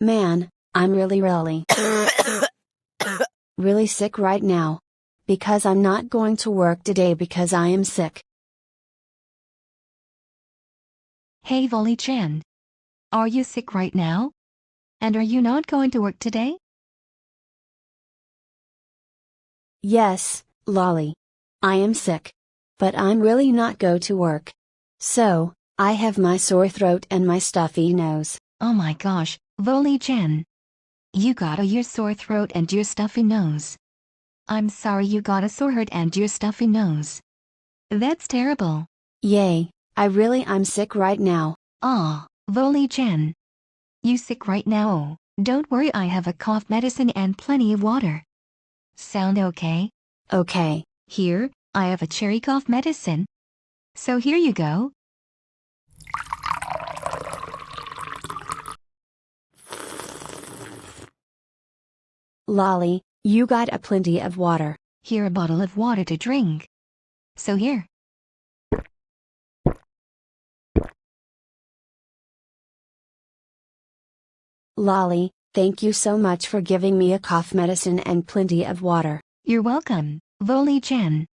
Man, I'm really really sick right now. Because I'm not going to work today because I am sick. Hey Voli-Chan. Are you sick right now? And are you not going to work today? Yes, Lolly. I am sick. But I'm really not go to work. So, I have my sore throat and my stuffy nose. Oh my gosh, Voli-Chan. You got your sore throat and your stuffy nose. I'm sorry you got a sore head and your stuffy nose. That's terrible. Yay, I'm sick right now. Ah, Voli-Chan. You sick right now? Don't worry, I have a cough medicine and plenty of water. Sound okay? Okay. Here, I have a cherry cough medicine. So here you go. Lolly, you got a plenty of water. Here a bottle of water to drink. So here. Lolly, thank you so much for giving me a cough medicine and plenty of water. You're welcome, Voli-Chan.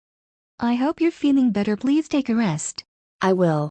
I hope you're feeling better. Please take a rest. I will.